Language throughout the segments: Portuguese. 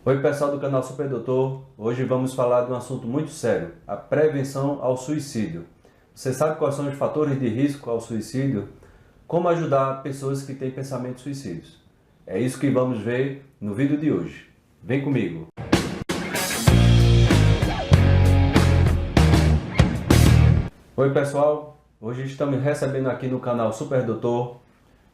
Oi pessoal do canal Super Doutor, hoje vamos falar de um assunto muito sério, a prevenção ao suicídio. Você sabe quais são os fatores de risco ao suicídio? Como ajudar pessoas que têm pensamentos suicidas? É isso que vamos ver no vídeo de hoje. Vem comigo! Oi pessoal, hoje estamos recebendo aqui no canal Super Doutor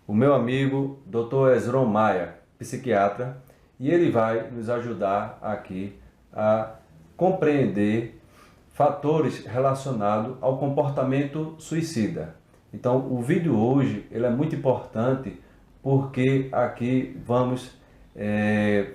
o meu amigo Dr. Ezron Maia, psiquiatra, e ele vai nos ajudar aqui a compreender fatores relacionados ao comportamento suicida. Então, o vídeo hoje ele é muito importante porque aqui vamos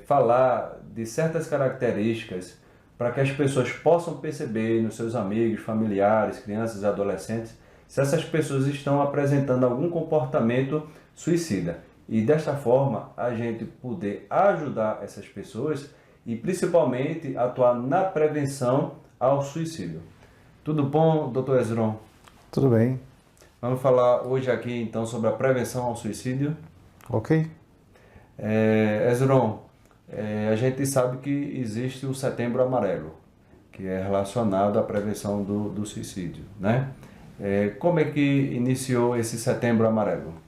falar de certas características para que as pessoas possam perceber nos seus amigos, familiares, crianças e adolescentes se essas pessoas estão apresentando algum comportamento suicida. E desta forma a gente poder ajudar essas pessoas e principalmente atuar na prevenção ao suicídio. Tudo bom, Dr. Ezron? Tudo bem. Vamos falar hoje aqui então sobre a prevenção ao suicídio. Ok. Ezron, a gente sabe que existe o Setembro Amarelo, que é relacionado à prevenção do suicídio, né? Como é que iniciou esse Setembro Amarelo?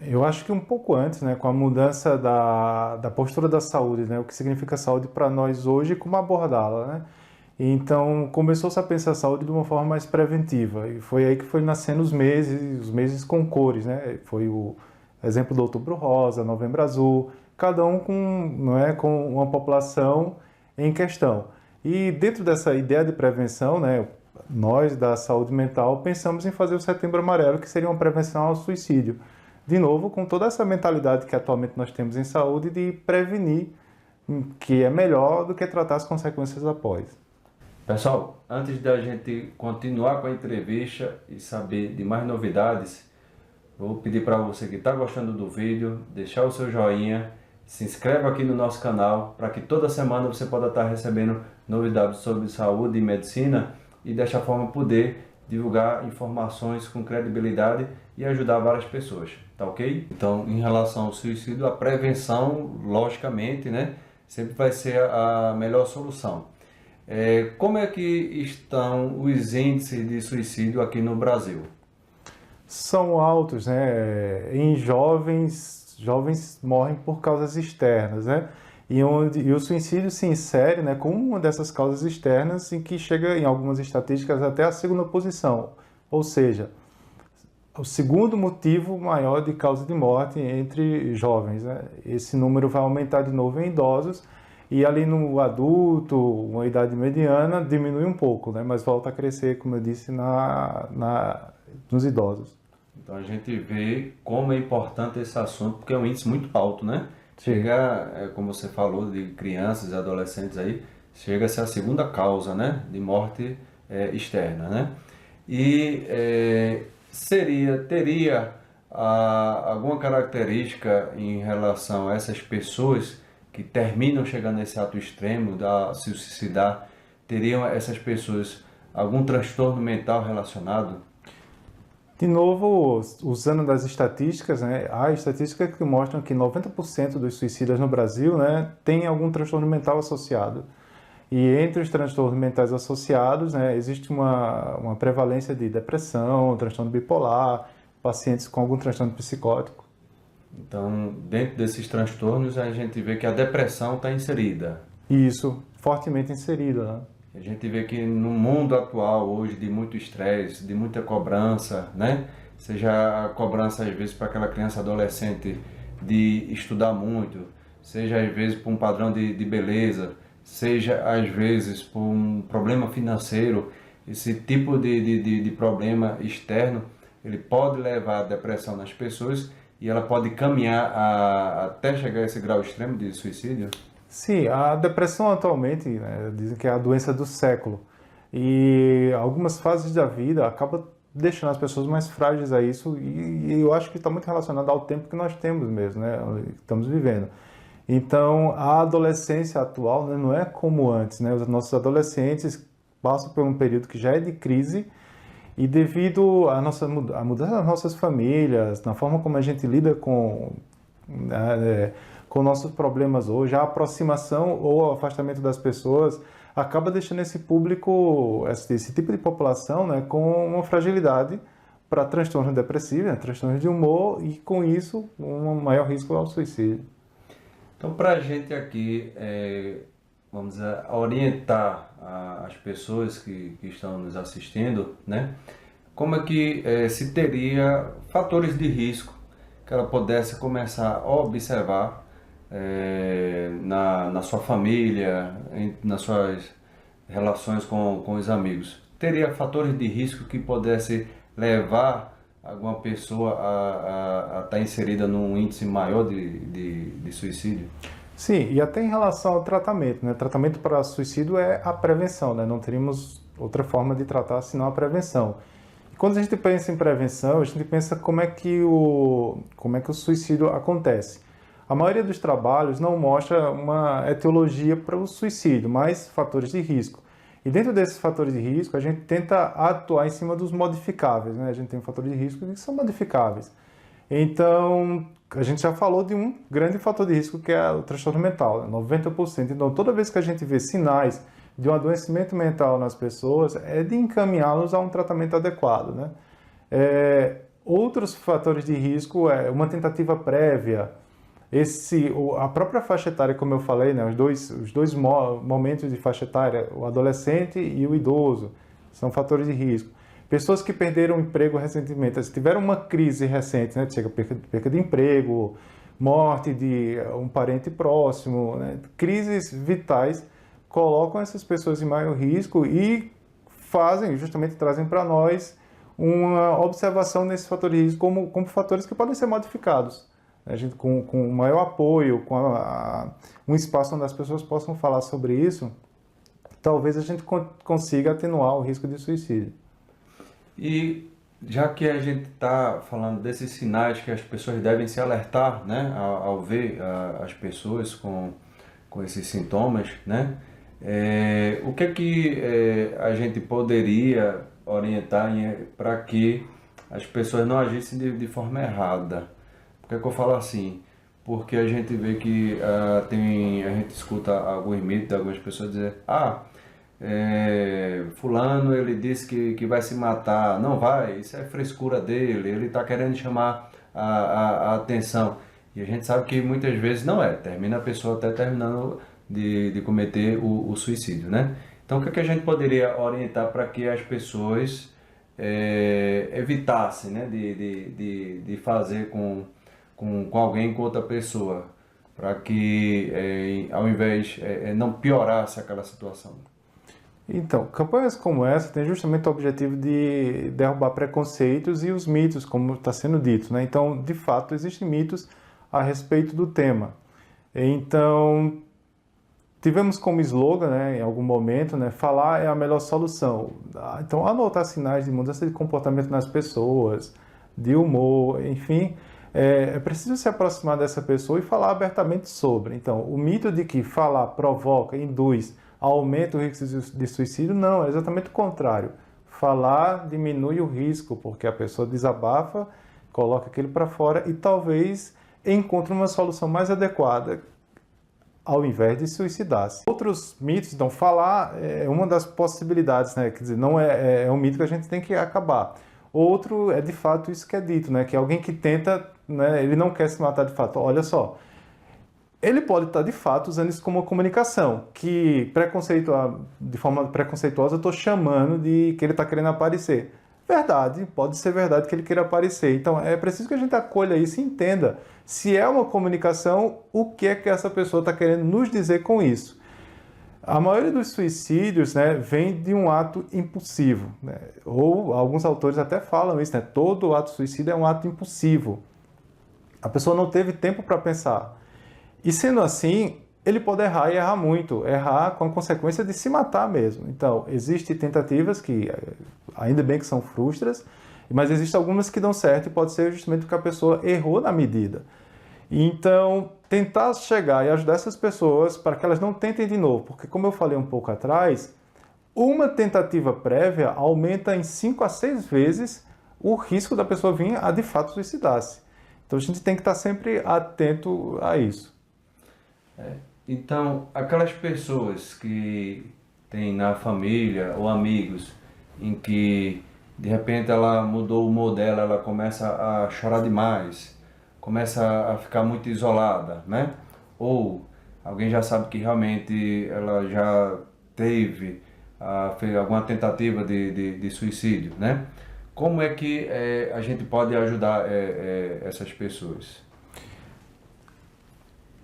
Eu acho que um pouco antes, né, com a mudança da postura da saúde, né, o que significa saúde para nós hoje e como abordá-la, né? Então, começou-se a pensar a saúde de uma forma mais preventiva, e foi aí que foi nascendo os meses com cores, né? Foi o exemplo do Outubro Rosa, Novembro Azul, cada um com uma população em questão. E dentro dessa ideia de prevenção, né, nós da saúde mental pensamos em fazer o Setembro Amarelo, que seria uma prevenção ao suicídio. De novo, com toda essa mentalidade que atualmente nós temos em saúde de prevenir, que é melhor do que tratar as consequências após. Pessoal, antes da gente continuar com a entrevista e saber de mais novidades, vou pedir para você que está gostando do vídeo, deixar o seu joinha, se inscreva aqui no nosso canal, para que toda semana você possa estar recebendo novidades sobre saúde e medicina e desta forma poder divulgar informações com credibilidade e ajudar várias pessoas, tá ok? Então, em relação ao suicídio, a prevenção, logicamente, né, sempre vai ser a melhor solução. Como é que estão os índices de suicídio aqui no Brasil? São altos, né? Em jovens morrem por causas externas, né? E o suicídio se insere, né, como uma dessas causas externas em que chega, em algumas estatísticas, até a segunda posição. Ou seja, o segundo motivo maior de causa de morte entre jovens, né? Esse número vai aumentar de novo em idosos e ali no adulto, uma idade mediana, diminui um pouco, né? Mas volta a crescer, como eu disse, nos idosos. Então a gente vê como é importante esse assunto, porque é um índice muito alto, né? Chega, como você falou, de crianças e adolescentes aí, chega a ser a segunda causa, né, de morte externa, né? E teria alguma característica em relação a essas pessoas que terminam chegando nesse ato extremo de se suicidar, teriam essas pessoas algum transtorno mental relacionado? De novo, usando das estatísticas, né, há estatísticas que mostram que 90% dos suicidas no Brasil, né, tem algum transtorno mental associado. E entre os transtornos mentais associados, né, existe uma prevalência de depressão, transtorno bipolar, pacientes com algum transtorno psicótico. Então, dentro desses transtornos, a gente vê que a depressão está inserida. Isso, fortemente inserido, né? A gente vê que no mundo atual, hoje, de muito estresse, de muita cobrança, né? Seja a cobrança, às vezes, para aquela criança adolescente de estudar muito, seja, às vezes, por um padrão de beleza, seja, às vezes, por um problema financeiro. Esse tipo de problema externo, ele pode levar à depressão nas pessoas e ela pode caminhar até chegar a esse grau extremo de suicídio. Sim, a depressão atualmente, né, dizem que é a doença do século. E algumas fases da vida acabam deixando as pessoas mais frágeis a isso, e eu acho que está muito relacionado ao tempo que nós temos mesmo, né, estamos vivendo. Então, a adolescência atual, né, não é como antes, né, os nossos adolescentes passam por um período que já é de crise, e devido à mudança das nossas famílias, na forma como a gente lida com com nossos problemas hoje, a aproximação ou o afastamento das pessoas acaba deixando esse público, esse tipo de população, né, com uma fragilidade para transtorno depressivo, né, transtorno de humor e, com isso, um maior risco ao suicídio. Então, para a gente aqui, vamos dizer, orientar as pessoas que estão nos assistindo, né, como é que se teria fatores de risco que ela pudesse começar a observar na sua família, nas suas relações com os amigos. Teria fatores de risco que pudesse levar alguma pessoa a estar inserida num índice maior de suicídio? Sim, e até em relação ao tratamento, né? Tratamento para suicídio é a prevenção, né? Não teríamos outra forma de tratar senão a prevenção. E quando a gente pensa em prevenção, a gente pensa como é que o suicídio acontece. A maioria dos trabalhos não mostra uma etiologia para o suicídio, mas fatores de risco. E dentro desses fatores de risco, a gente tenta atuar em cima dos modificáveis, né? A gente tem fatores de risco que são modificáveis. Então, a gente já falou de um grande fator de risco que é o transtorno mental, né? 90%. Então, toda vez que a gente vê sinais de um adoecimento mental nas pessoas, é de encaminhá-los a um tratamento adequado, né? Outros fatores de risco é uma tentativa prévia, a própria faixa etária, como eu falei, né, os dois momentos de faixa etária, o adolescente e o idoso, são fatores de risco. Pessoas que perderam o emprego recentemente, se tiveram uma crise recente, né, chega perca de emprego, morte de um parente próximo, né, crises vitais, colocam essas pessoas em maior risco e trazem para nós uma observação nesses fatores de risco como fatores que podem ser modificados. A gente, com maior apoio, com um espaço onde as pessoas possam falar sobre isso, talvez a gente consiga atenuar o risco de suicídio. E já que a gente está falando desses sinais que as pessoas devem se alertar, né, ao ver as pessoas com esses sintomas, né, o que é que a gente poderia orientar para que as pessoas não agissem de forma errada? Por que é que eu falo assim? Porque a gente vê que a gente escuta alguns mitos de algumas pessoas dizer: fulano ele disse que vai se matar. Não vai, isso é frescura dele, ele está querendo chamar a atenção. E a gente sabe que muitas vezes não é, termina a pessoa até terminando de cometer o suicídio, né? Então o que é que a gente poderia orientar para que as pessoas evitassem, né, de fazer com alguém, com outra pessoa, para que ao invés não piorasse aquela situação? Então, campanhas como essa têm justamente o objetivo de derrubar preconceitos e os mitos, como está sendo dito, né? Então, de fato, existem mitos a respeito do tema. Então, tivemos como slogan, né, em algum momento, né, falar é a melhor solução. Então, anotar sinais de mudança de comportamento nas pessoas, de humor, enfim, é preciso se aproximar dessa pessoa e falar abertamente sobre. Então, o mito de que falar provoca, induz, aumenta o risco de suicídio, não, é exatamente o contrário. Falar diminui o risco, porque a pessoa desabafa, coloca aquilo para fora e talvez encontre uma solução mais adequada ao invés de suicidar-se. Outros mitos, então, falar é uma das possibilidades, né? Quer dizer, não é um mito que a gente tem que acabar. Outro é de fato isso que é dito, né? Que alguém que tenta, né, ele não quer se matar de fato. Olha só, ele pode estar de fato usando isso como uma comunicação, que de forma preconceituosa eu estou chamando de que ele está querendo aparecer. Verdade, pode ser verdade que ele queira aparecer. Então é preciso que a gente acolha isso e entenda se é uma comunicação, o que é que essa pessoa está querendo nos dizer com isso. A maioria dos suicídios, né, vem de um ato impulsivo, né? Ou alguns autores até falam isso, né? Todo ato suicida é um ato impulsivo. A pessoa não teve tempo para pensar. E sendo assim, ele pode errar e errar muito, errar com a consequência de se matar mesmo. Então, existem tentativas que, ainda bem que são frustras, mas existem algumas que dão certo e pode ser justamente porque a pessoa errou na medida. Então, tentar chegar e ajudar essas pessoas para que elas não tentem de novo, porque como eu falei um pouco atrás, uma tentativa prévia aumenta em 5 a 6 vezes o risco da pessoa vir a de fato suicidar-se. Então, a gente tem que estar sempre atento a isso. Então, aquelas pessoas que têm na família ou amigos em que de repente ela mudou o humor dela, ela começa a chorar demais, começa a ficar muito isolada, né? Ou alguém já sabe que realmente ela já teve fez alguma tentativa de suicídio, né? Como é que a gente pode ajudar essas pessoas?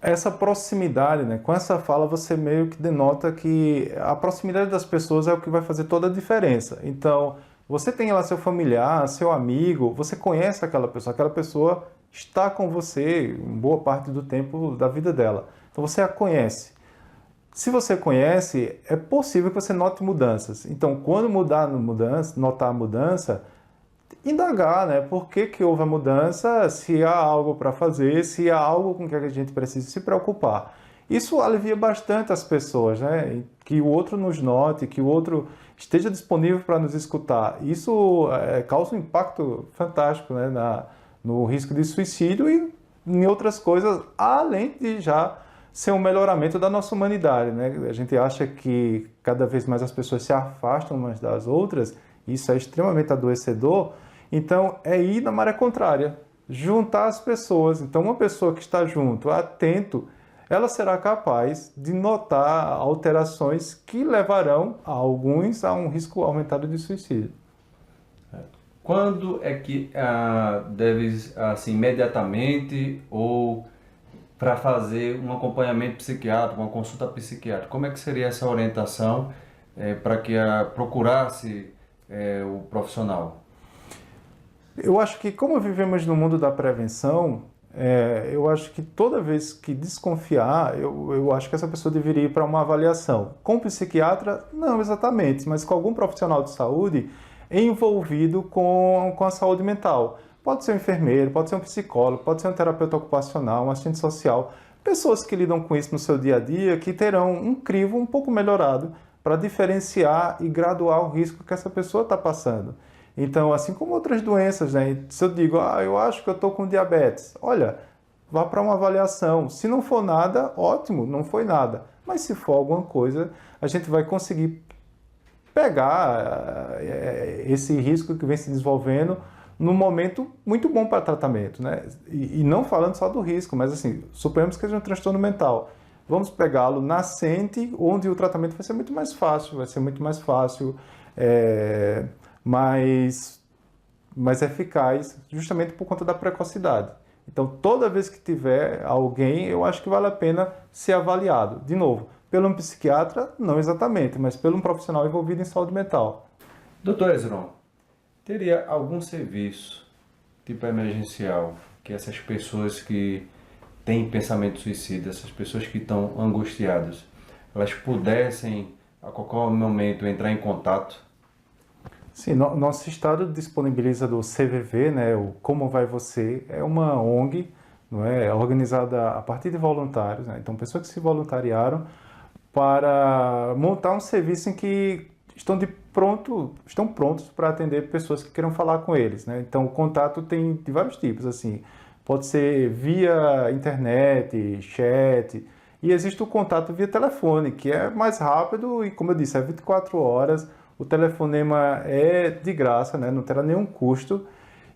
Essa proximidade, né? Com essa fala você meio que denota que a proximidade das pessoas é o que vai fazer toda a diferença. Então, você tem lá seu familiar, seu amigo, você conhece aquela pessoa está com você em boa parte do tempo da vida dela. Então você a conhece. Se você conhece, é possível que você note mudanças. Então, quando notar a mudança, indagar, né? Por que que houve a mudança, se há algo para fazer, se há algo com que a gente precisa se preocupar. Isso alivia bastante as pessoas, né? Que o outro nos note, que o outro esteja disponível para nos escutar. Isso causa um impacto fantástico, né? No risco de suicídio e em outras coisas, além de já ser um melhoramento da nossa humanidade, né? A gente acha que cada vez mais as pessoas se afastam umas das outras, isso é extremamente adoecedor. Então, é ir na maré contrária, juntar as pessoas. Então, uma pessoa que está junto, atento, ela será capaz de notar alterações que levarão a alguns a um risco aumentado de suicídio. Quando é que deve, assim, imediatamente ou para fazer um acompanhamento psiquiátrico, uma consulta psiquiátrica? Como é que seria essa orientação para que procurasse o profissional? Eu acho que, como vivemos no mundo da prevenção, eu acho que toda vez que desconfiar, eu acho que essa pessoa deveria ir para uma avaliação. Com o psiquiatra, não exatamente, mas com algum profissional de saúde envolvido com a saúde mental. Pode ser um enfermeiro, pode ser um psicólogo, pode ser um terapeuta ocupacional, um assistente social. Pessoas que lidam com isso no seu dia a dia, que terão um crivo um pouco melhorado para diferenciar e graduar o risco que essa pessoa está passando. Então, assim como outras doenças, né? Se eu digo, eu acho que eu estou com diabetes, olha, vá para uma avaliação. Se não for nada, ótimo, não foi nada. Mas se for alguma coisa, a gente vai conseguir pegar esse risco que vem se desenvolvendo num momento muito bom para tratamento, né? E não falando só do risco, mas assim, suponhamos que seja um transtorno mental. Vamos pegá-lo nascente, onde o tratamento vai ser muito mais fácil, mais eficaz, justamente por conta da precocidade. Então, toda vez que tiver alguém, eu acho que vale a pena ser avaliado. De novo, pelo um psiquiatra, não exatamente, mas pelo um profissional envolvido em saúde mental. Doutor Ezron, teria algum serviço, tipo emergencial, que essas pessoas que têm pensamento suicida, essas pessoas que estão angustiadas, elas pudessem a qualquer momento entrar em contato? Sim, nosso estado disponibiliza do CVV, né, o Como Vai Você, é uma ONG, não é, organizada a partir de voluntários, né, então pessoas que se voluntariaram para montar um serviço em que estão prontos para atender pessoas que queiram falar com eles, né? Então o contato tem de vários tipos, assim, pode ser via internet, chat, e existe o contato via telefone, que é mais rápido e, como eu disse, é 24 horas. O telefonema é de graça, né? Não terá nenhum custo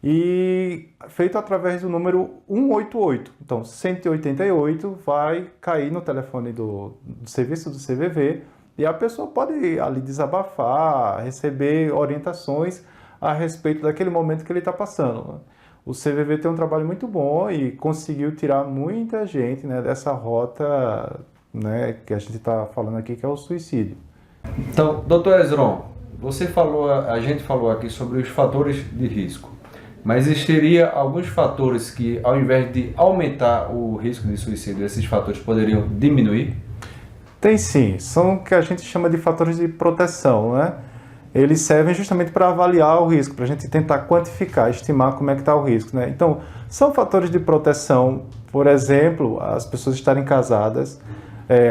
e feito através do número 188. Então, 188 vai cair no telefone do serviço do CVV e a pessoa pode ali desabafar, receber orientações a respeito daquele momento que ele está passando. O CVV tem um trabalho muito bom e conseguiu tirar muita gente, né, dessa rota, né, que a gente está falando aqui, que é o suicídio. Então, doutor Ezron, a gente falou aqui sobre os fatores de risco, mas existiria alguns fatores que, ao invés de aumentar o risco de suicídio, esses fatores poderiam diminuir? Tem sim, são o que a gente chama de fatores de proteção, né? Eles servem justamente para avaliar o risco, para a gente tentar quantificar, estimar como é que está o risco, né? Então, são fatores de proteção, por exemplo, as pessoas estarem casadas,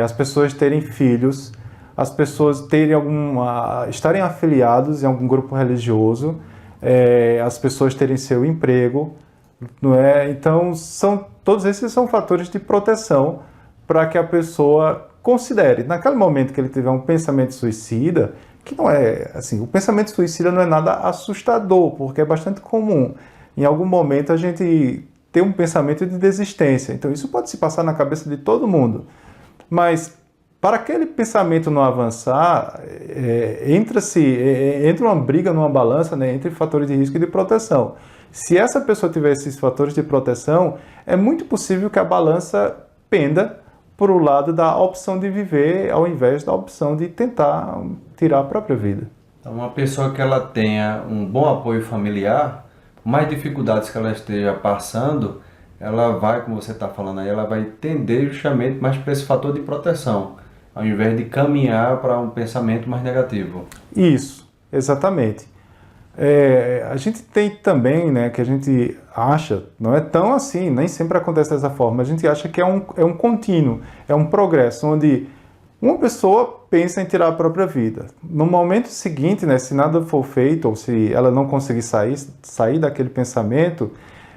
as pessoas terem filhos, as pessoas estarem afiliados em algum grupo religioso, as pessoas terem seu emprego, não é? Então, todos esses são fatores de proteção para que a pessoa considere, naquele momento que ele tiver um pensamento suicida, que não é assim, o pensamento suicida não é nada assustador, porque é bastante comum. Em algum momento a gente ter um pensamento de desistência. Então isso pode se passar na cabeça de todo mundo. Mas para aquele pensamento não avançar, entra uma briga numa balança, né, entre fatores de risco e de proteção. Se essa pessoa tiver esses fatores de proteção, é muito possível que a balança penda para o lado da opção de viver, ao invés da opção de tentar tirar a própria vida. Então, uma pessoa que ela tenha um bom apoio familiar, por mais dificuldades que ela esteja passando, ela vai, como você está falando aí, ela vai tender justamente mais para esse fator de proteção, ao invés de caminhar para um pensamento mais negativo. Isso, exatamente. A gente tem também, né, que a gente acha, não é tão assim, nem sempre acontece dessa forma, a gente acha que é um contínuo, é um progresso, onde uma pessoa pensa em tirar a própria vida. No momento seguinte, né, se nada for feito, ou se ela não conseguir sair daquele pensamento,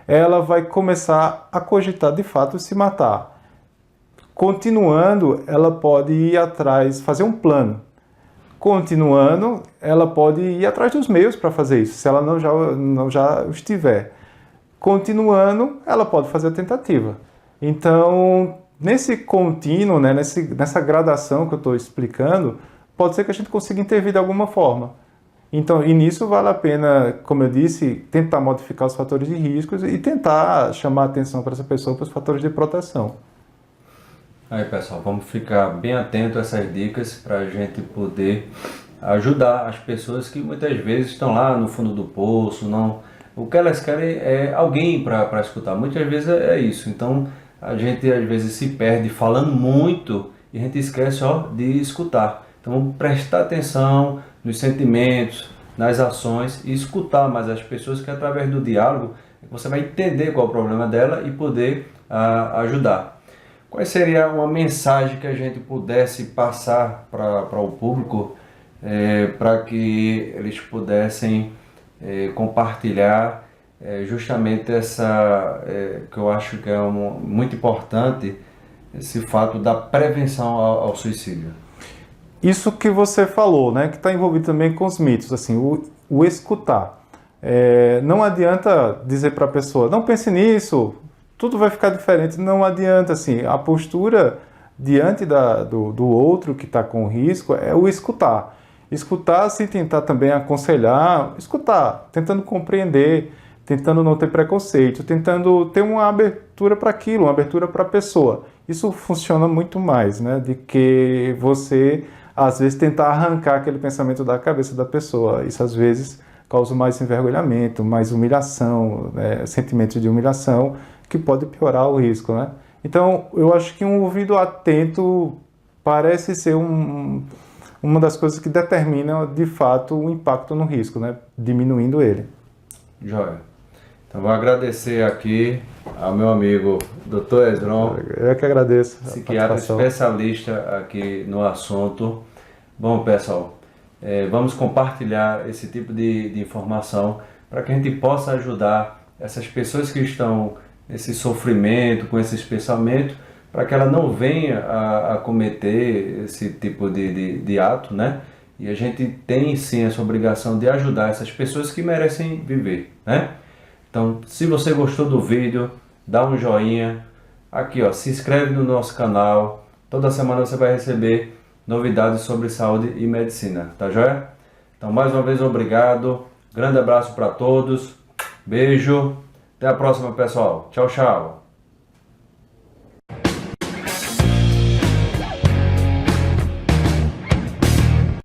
ela vai começar a cogitar de fato se matar. Continuando, ela pode ir atrás, fazer um plano. Continuando, ela pode ir atrás dos meios para fazer isso, se ela não já os tiver. Continuando, ela pode fazer a tentativa. Então, nesse contínuo, né, nessa gradação que eu estou explicando, pode ser que a gente consiga intervir de alguma forma. Então, e nisso vale a pena, como eu disse, tentar modificar os fatores de riscos e tentar chamar a atenção para essa pessoa para os fatores de proteção. Aí, pessoal, vamos ficar bem atento a essas dicas para a gente poder ajudar as pessoas que muitas vezes estão lá no fundo do poço, não. O que elas querem é alguém para escutar. Muitas vezes é isso. Então, a gente às vezes se perde falando muito e a gente esquece de escutar. Então, vamos prestar atenção nos sentimentos, nas ações e escutar mais as pessoas, que através do diálogo você vai entender qual é o problema dela e poder ajudar. Qual seria uma mensagem que a gente pudesse passar para o público para que eles pudessem compartilhar justamente essa, que eu acho que é muito importante, esse fato da prevenção ao suicídio? Isso que você falou, né, que está envolvido também com os mitos, assim, o escutar. Não adianta dizer para a pessoa, não pense nisso, tudo vai ficar diferente. Não adianta, assim, a postura diante do outro que está com risco é o escutar. Escutar sem tentar também aconselhar, escutar, tentando compreender, tentando não ter preconceito, tentando ter uma abertura para aquilo, uma abertura para a pessoa. Isso funciona muito mais, né, do que você, às vezes, tentar arrancar aquele pensamento da cabeça da pessoa. Isso, às vezes, causa mais envergonhamento, mais humilhação, né, sentimento de humilhação, que pode piorar o risco, né? Então, eu acho que um ouvido atento parece ser uma das coisas que determina, de fato, o impacto no risco, né? Diminuindo ele. Joia. Então, vou agradecer aqui ao meu amigo Dr. Esdron. Eu que agradeço. Psiquiatra especialista aqui no assunto. Bom, pessoal, vamos compartilhar esse tipo de informação para que a gente possa ajudar essas pessoas que estão nesse sofrimento, com esses pensamentos, para que ela não venha a cometer esse tipo de ato, né? E a gente tem sim essa obrigação de ajudar essas pessoas que merecem viver, né? Então, se você gostou do vídeo, dá um joinha, aqui ó, se inscreve no nosso canal, toda semana você vai receber novidades sobre saúde e medicina, tá joia? Então, mais uma vez, obrigado, grande abraço para todos, beijo, até a próxima, pessoal, tchau, tchau!